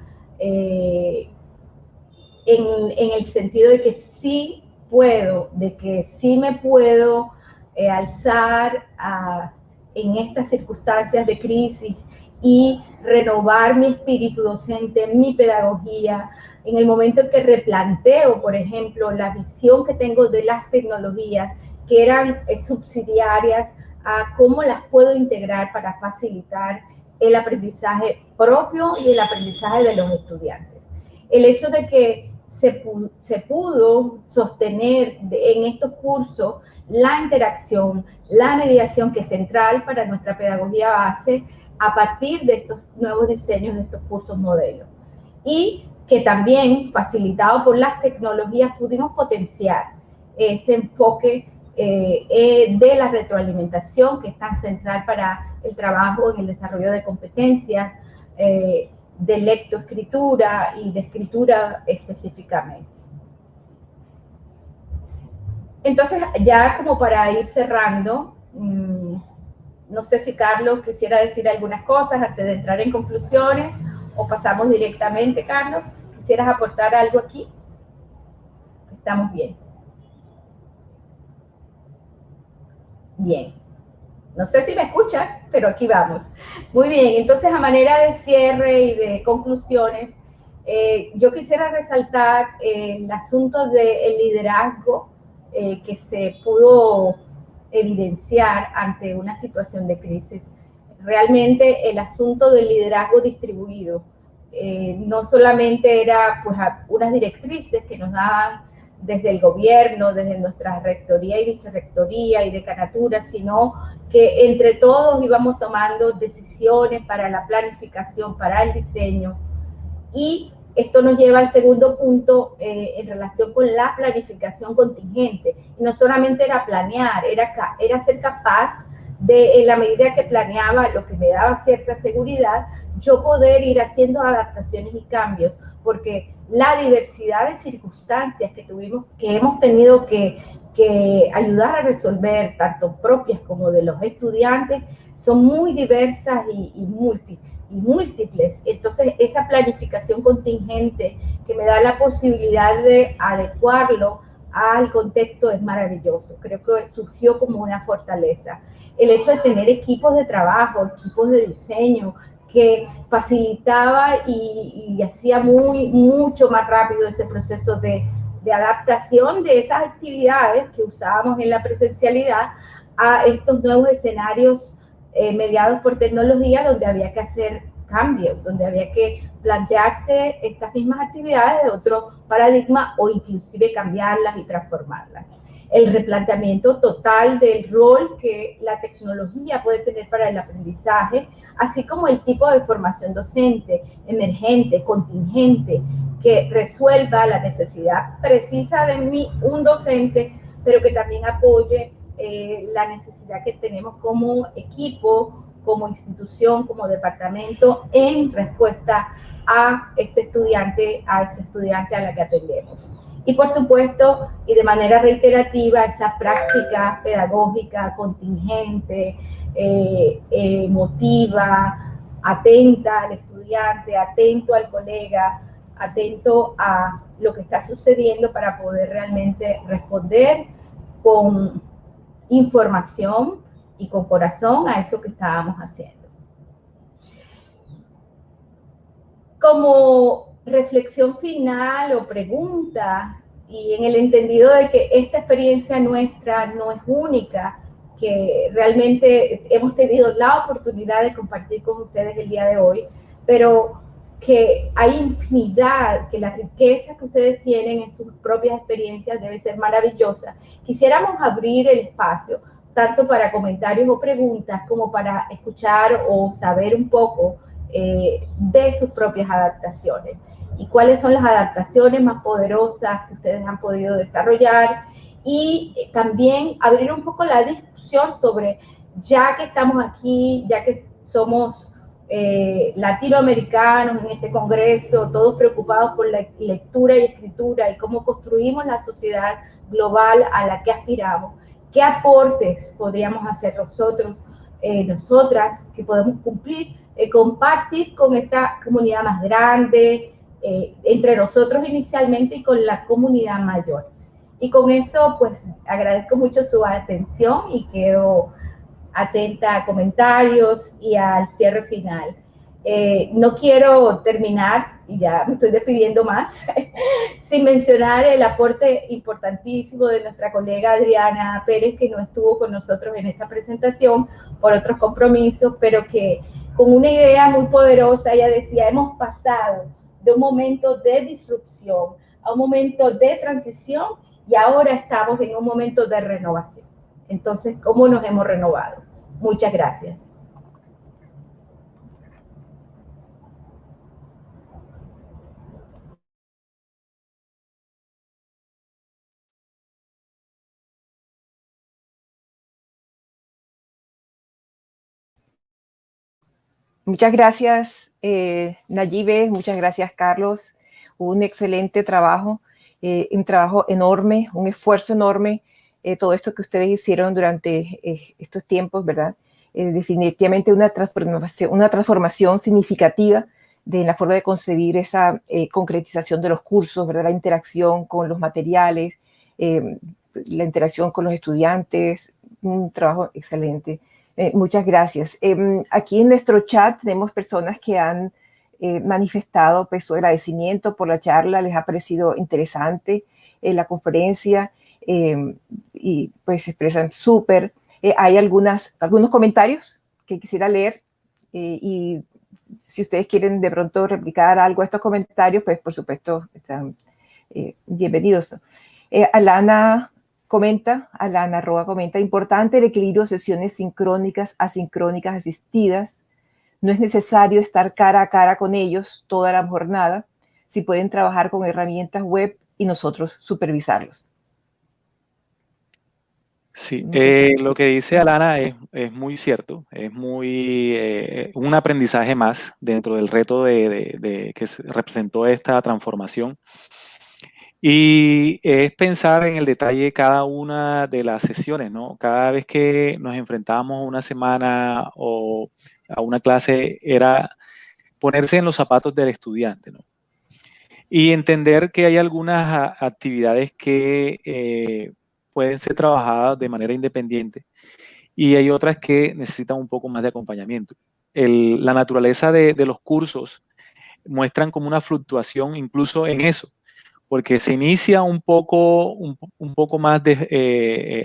en el sentido de que sí puedo, de que sí me puedo alzar en estas circunstancias de crisis y renovar mi espíritu docente, mi pedagogía, en el momento en que replanteo, por ejemplo, la visión que tengo de las tecnologías que eran subsidiarias, a cómo las puedo integrar para facilitar el aprendizaje propio y el aprendizaje de los estudiantes. El hecho de que se pudo sostener en estos cursos la interacción, la mediación, que es central para nuestra pedagogía base, a partir de estos nuevos diseños de estos cursos modelos. Y que también, facilitado por las tecnologías, pudimos potenciar ese enfoque de la retroalimentación, que es tan central para el trabajo en el desarrollo de competencias de lectoescritura y de escritura específicamente. Entonces, ya como para ir cerrando, no sé si Carlos quisiera decir algunas cosas antes de entrar en conclusiones, o pasamos directamente, Carlos? ¿Quisieras aportar algo aquí? Estamos bien. Bien. No sé si me escuchan, pero aquí vamos. Muy bien, entonces a manera de cierre y de conclusiones, yo quisiera resaltar el asunto del liderazgo que se pudo evidenciar ante una situación de crisis. Realmente el asunto del liderazgo distribuido no solamente era pues unas directrices que nos daban desde el gobierno, desde nuestra rectoría y vicerrectoría y decanatura, sino que entre todos íbamos tomando decisiones para la planificación, para el diseño. Y esto nos lleva al segundo punto en relación con la planificación contingente. Y no solamente era planear, era ser capaz de, en la medida que planeaba, lo que me daba cierta seguridad, yo poder ir haciendo adaptaciones y cambios, porque la diversidad de circunstancias que hemos tenido que ayudar a resolver, tanto propias como de los estudiantes, son muy diversas y múltiples. Entonces, esa planificación contingente que me da la posibilidad de adecuarlo al contexto es maravilloso. Creo que surgió como una fortaleza. El hecho de tener equipos de trabajo, equipos de diseño, que facilitaba y hacía mucho más rápido ese proceso de adaptación de esas actividades que usábamos en la presencialidad a estos nuevos escenarios mediados por tecnología, donde había que hacer cambios, donde había que plantearse estas mismas actividades de otro paradigma o inclusive cambiarlas y transformarlas. El replanteamiento total del rol que la tecnología puede tener para el aprendizaje, así como el tipo de formación docente, emergente, contingente, que resuelva la necesidad precisa de un docente, pero que también apoye la necesidad que tenemos como equipo, como institución, como departamento, en respuesta a ese estudiante a la que atendemos. Y por supuesto, y de manera reiterativa, esa práctica pedagógica contingente, emotiva, atenta al estudiante, atento al colega, atento a lo que está sucediendo para poder realmente responder con información y con corazón a eso que estábamos haciendo. Como reflexión final o pregunta, y en el entendido de que esta experiencia nuestra no es única, que realmente hemos tenido la oportunidad de compartir con ustedes el día de hoy, pero que hay infinidad, que la riqueza que ustedes tienen en sus propias experiencias debe ser maravillosa. Quisiéramos abrir el espacio tanto para comentarios o preguntas como para escuchar o saber un poco de sus propias adaptaciones y cuáles son las adaptaciones más poderosas que ustedes han podido desarrollar, y también abrir un poco la discusión sobre, ya que estamos aquí, ya que somos latinoamericanos en este congreso, todos preocupados por la lectura y escritura y cómo construimos la sociedad global a la que aspiramos, ¿qué aportes podríamos hacer nosotros, nosotras, que podemos cumplir, compartir con esta comunidad más grande, entre nosotros inicialmente y con la comunidad mayor? Y con eso, pues, agradezco mucho su atención y quedo atenta a comentarios y al cierre final. No quiero terminar, y ya me estoy despidiendo más, sin mencionar el aporte importantísimo de nuestra colega Adriana Pérez, que no estuvo con nosotros en esta presentación por otros compromisos, pero que con una idea muy poderosa, ella decía, hemos pasado de un momento de disrupción a un momento de transición y ahora estamos en un momento de renovación. Entonces, ¿cómo nos hemos renovado? Muchas gracias. Muchas gracias, Nayibe, muchas gracias, Carlos. Un excelente trabajo, un trabajo enorme, un esfuerzo enorme, todo esto que ustedes hicieron durante estos tiempos, ¿verdad? Definitivamente una transformación significativa de la forma de concebir esa concretización de los cursos, ¿verdad? La interacción con los materiales, la interacción con los estudiantes, un trabajo excelente. Muchas gracias. Aquí en nuestro chat tenemos personas que han manifestado pues, su agradecimiento por la charla, les ha parecido interesante la conferencia y pues se expresan súper. Hay algunos comentarios que quisiera leer y si ustedes quieren de pronto replicar algo a estos comentarios, pues por supuesto están bienvenidos. Alana Roa comenta, importante el equilibrio de sesiones sincrónicas, asincrónicas, asistidas. No es necesario estar cara a cara con ellos toda la jornada, si pueden trabajar con herramientas web y nosotros supervisarlos. Sí, lo que dice Alana es muy cierto, es muy un aprendizaje más dentro del reto que representó esta transformación. Y es pensar en el detalle cada una de las sesiones, ¿no? Cada vez que nos enfrentábamos una semana o a una clase era ponerse en los zapatos del estudiante, ¿no? Y entender que hay algunas actividades que pueden ser trabajadas de manera independiente y hay otras que necesitan un poco más de acompañamiento. La naturaleza de los cursos muestran como una fluctuación incluso en eso, porque se inicia un poco más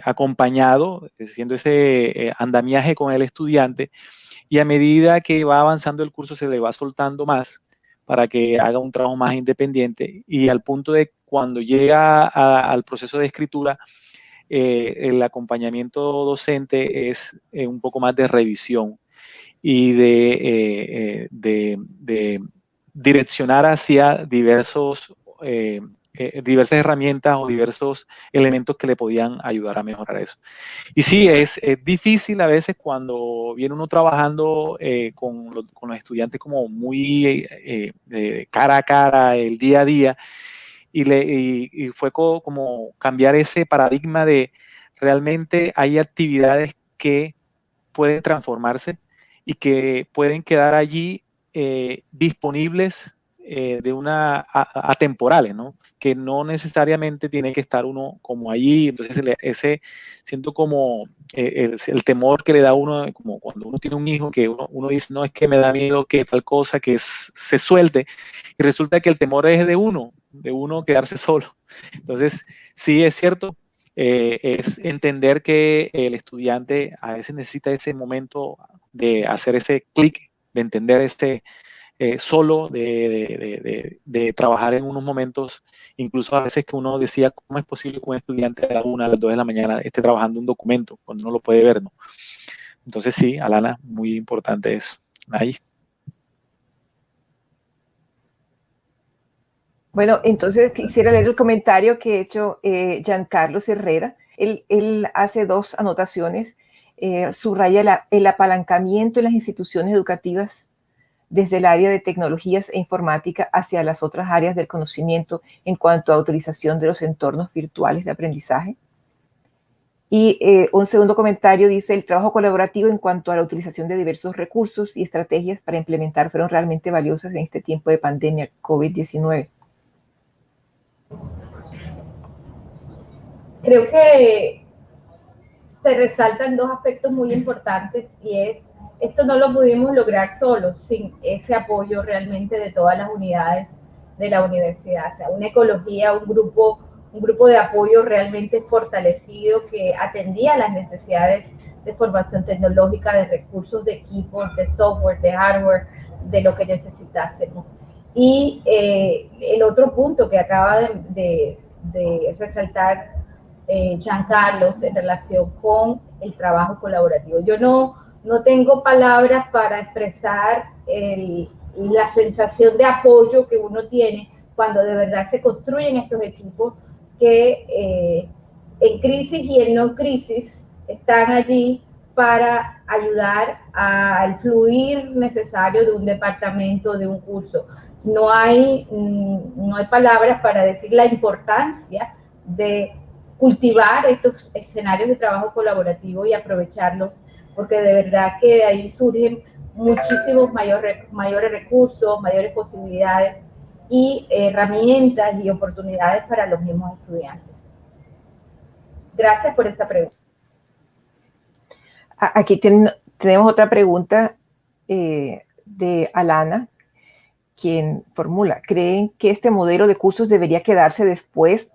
acompañado, siendo ese andamiaje con el estudiante, y a medida que va avanzando el curso se le va soltando más para que haga un trabajo más independiente, y al punto de cuando llega al proceso de escritura, el acompañamiento docente es un poco más de revisión y de direccionar hacia diversas herramientas o diversos elementos que le podían ayudar a mejorar eso. Y sí, es difícil a veces cuando viene uno trabajando con los estudiantes como muy cara a cara, el día a día, y fue como cambiar ese paradigma de realmente hay actividades que pueden transformarse y que pueden quedar allí disponibles de una atemporales, ¿no? Que no necesariamente tiene que estar uno como allí. Entonces siento como el temor que le da uno, como cuando uno tiene un hijo, que uno dice, no, es que me da miedo que tal cosa que se suelte, y resulta que el temor es de uno quedarse solo. Entonces sí es cierto, es entender que el estudiante a veces necesita ese momento de hacer ese clic, de entender solo, de trabajar en unos momentos, incluso a veces que uno decía, ¿cómo es posible que un estudiante a la 1, a las 2 de la mañana esté trabajando un documento cuando uno lo puede ver, ¿no? Entonces sí, Alana, muy importante eso. Ahí. Bueno, entonces quisiera leer el comentario que ha hecho Giancarlo Herrera. Él hace dos anotaciones. Subraya el apalancamiento en las instituciones educativas desde el área de tecnologías e informática hacia las otras áreas del conocimiento en cuanto a utilización de los entornos virtuales de aprendizaje. Y un segundo comentario dice, el trabajo colaborativo en cuanto a la utilización de diversos recursos y estrategias para implementar fueron realmente valiosas en este tiempo de pandemia COVID-19. Creo que se resaltan dos aspectos muy importantes, y esto no lo pudimos lograr solos sin ese apoyo realmente de todas las unidades de la universidad, o sea, una ecología, un grupo de apoyo realmente fortalecido que atendía las necesidades de formación tecnológica, de recursos, de equipos, de software, de hardware, de lo que necesitásemos. Y el otro punto que acaba de resaltar Giancarlo en relación con el trabajo colaborativo. Yo no tengo palabras para expresar la sensación de apoyo que uno tiene cuando de verdad se construyen estos equipos que en crisis y en no crisis están allí para ayudar al fluir necesario de un departamento, de un curso. No hay palabras para decir la importancia de cultivar estos escenarios de trabajo colaborativo y aprovecharlos, porque de verdad que de ahí surgen muchísimos mayores recursos, mayores posibilidades y herramientas y oportunidades para los mismos estudiantes. Gracias por esta pregunta. Aquí tenemos otra pregunta de Alana, quien formula: ¿creen que este modelo de cursos debería quedarse después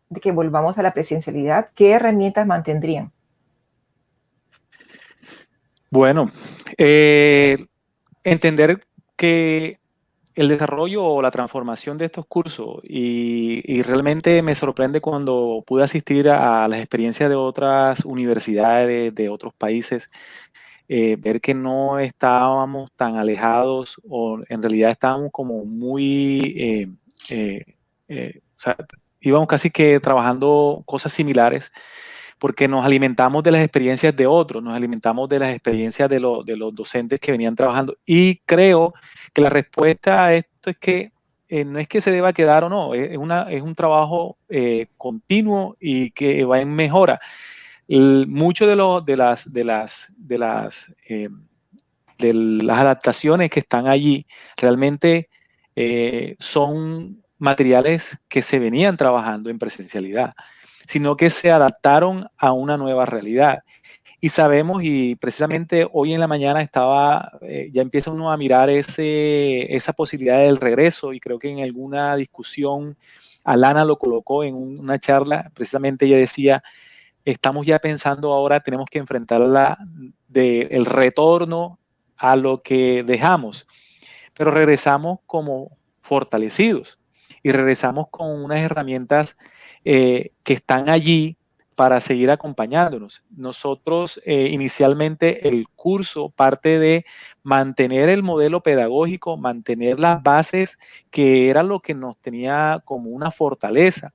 de que volvamos a la presencialidad? ¿Qué herramientas mantendrían? Bueno, entender que el desarrollo o la transformación de estos cursos, y realmente me sorprende cuando pude asistir a las experiencias de otras universidades, de otros países, ver que no estábamos tan alejados, o en realidad estábamos como muy, o sea, íbamos casi que trabajando cosas similares, porque nos alimentamos de las experiencias de otros, nos alimentamos de las experiencias de los docentes que venían trabajando. Y creo que la respuesta a esto es que no es que se deba quedar o no, es un trabajo continuo y que va en mejora. Mucho de las adaptaciones que están allí realmente son materiales que se venían trabajando en presencialidad, sino que se adaptaron a una nueva realidad. Y sabemos, y precisamente hoy en la mañana ya empieza uno a mirar esa posibilidad del regreso, y creo que en alguna discusión Alana lo colocó en una charla. Precisamente ella decía: estamos ya pensando ahora, tenemos que enfrentar el retorno a lo que dejamos, pero regresamos como fortalecidos y regresamos con unas herramientas que están allí para seguir acompañándonos. Nosotros inicialmente el curso parte de mantener el modelo pedagógico, mantener las bases, que era lo que nos tenía como una fortaleza.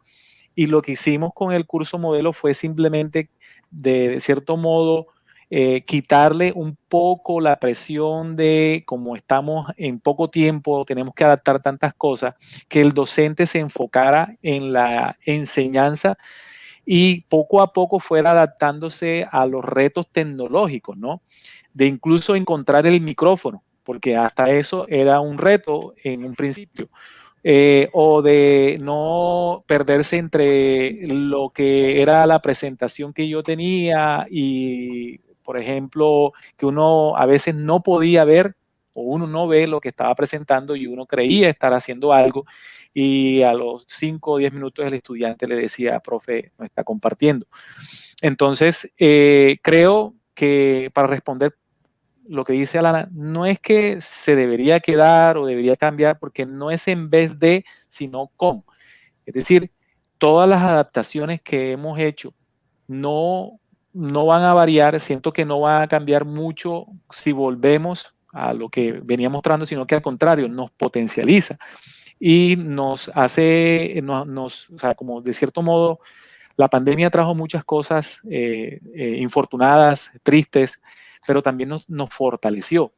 Y lo que hicimos con el curso modelo fue simplemente, de cierto modo, quitarle un poco la presión de, como estamos en poco tiempo, tenemos que adaptar tantas cosas, que el docente se enfocara en la enseñanza y poco a poco fuera adaptándose a los retos tecnológicos, ¿no? De incluso encontrar el micrófono, porque hasta eso era un reto en un principio. O de no perderse entre lo que era la presentación que yo tenía y, por ejemplo, que uno a veces no podía ver, o uno no ve lo que estaba presentando y uno creía estar haciendo algo, y a los 5 o 10 minutos el estudiante le decía: profe, no está compartiendo. Entonces, creo que, para responder lo que dice Alana, no es que se debería quedar o debería cambiar, porque no es en vez de, sino con. Es decir, todas las adaptaciones que hemos hecho no van a variar. Siento que no van a cambiar mucho si volvemos a lo que venía mostrando, sino que al contrario, nos potencializa y nos hace, o sea, como de cierto modo, la pandemia trajo muchas cosas infortunadas, tristes, pero también nos fortaleció.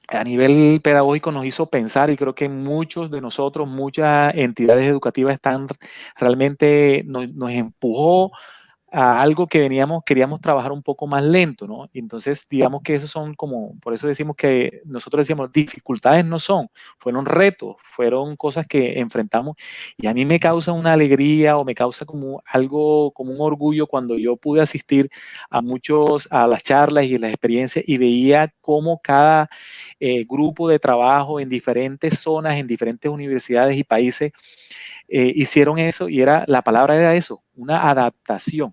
A nivel pedagógico nos hizo pensar, y creo que muchos de nosotros, muchas entidades educativas realmente nos empujó a algo que queríamos trabajar un poco más lento, ¿no? Y entonces, digamos que esos son como, por eso decimos que nosotros decíamos, dificultades no son, fueron retos, fueron cosas que enfrentamos, y a mí me causa una alegría, o me causa como algo, como un orgullo, cuando yo pude asistir a las charlas y las experiencias, y veía cómo cada grupo de trabajo en diferentes zonas, en diferentes universidades y países, hicieron eso, y la palabra era eso, una adaptación.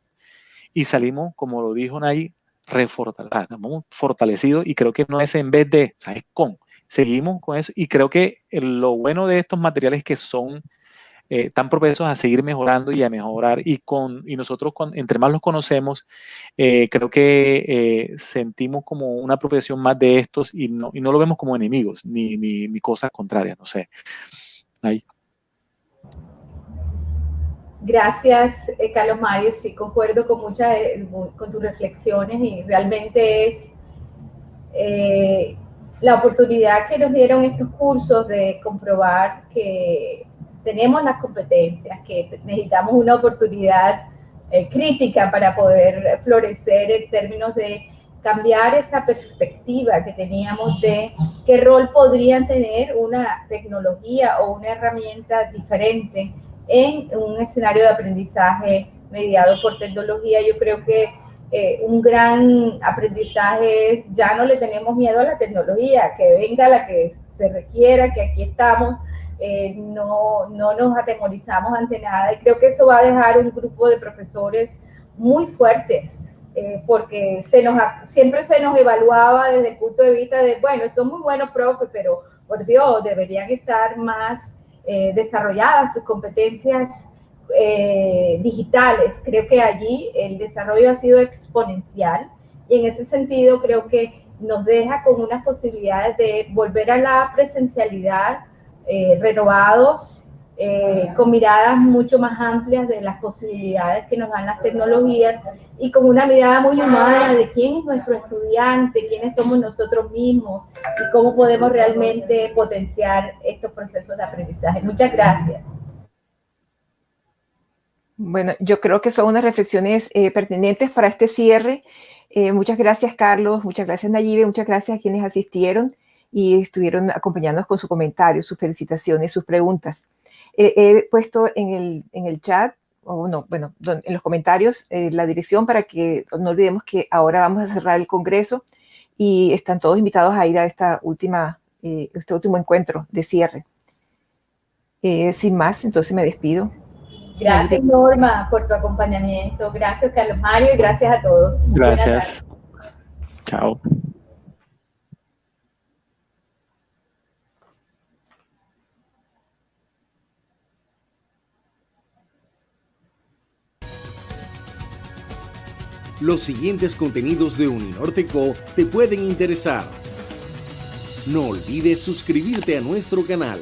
Y salimos, como lo dijo Nay, fortalecidos, y creo que no es en vez de, o sea, es con. Seguimos con eso, y creo que lo bueno de estos materiales es que son tan propensos a seguir mejorando y a mejorar, y nosotros, entre más los conocemos, creo que sentimos como una apropiación más de estos, y no lo vemos como enemigos, ni cosas contrarias, no sé. Ahí. Gracias, Carlos Mario. Sí, concuerdo con con tus reflexiones, y realmente es la oportunidad que nos dieron estos cursos de comprobar que tenemos las competencias, que necesitamos una oportunidad crítica para poder florecer en términos de cambiar esa perspectiva que teníamos de qué rol podrían tener una tecnología o una herramienta diferente en un escenario de aprendizaje mediado por tecnología. Yo creo que un gran aprendizaje es ya no le tenemos miedo a la tecnología, que venga la que se requiera, que aquí estamos, no nos atemorizamos ante nada, y creo que eso va a dejar un grupo de profesores muy fuertes, porque siempre se nos evaluaba desde el punto de vista de, bueno, son muy buenos profes, pero por Dios, deberían estar más desarrolladas sus competencias digitales. Creo que allí el desarrollo ha sido exponencial, y en ese sentido creo que nos deja con unas posibilidades de volver a la presencialidad, renovados, con miradas mucho más amplias de las posibilidades que nos dan las tecnologías, y con una mirada muy humana de quién es nuestro estudiante, quiénes somos nosotros mismos y cómo podemos realmente potenciar estos procesos de aprendizaje. Muchas gracias. Bueno, yo creo que son unas reflexiones pertinentes para este cierre. Muchas gracias, Carlos, muchas gracias, Nayibe, muchas gracias a quienes asistieron y estuvieron acompañándonos con sus comentarios, sus felicitaciones, sus preguntas. He puesto en el chat, en los comentarios, la dirección para que no olvidemos que ahora vamos a cerrar el Congreso y están todos invitados a ir a este último encuentro de cierre. Sin más, entonces me despido. Gracias, Norma, por tu acompañamiento. Gracias, Carlos Mario, y gracias a todos. Gracias. Chao. Los siguientes contenidos de Uninorte.co te pueden interesar. No olvides suscribirte a nuestro canal.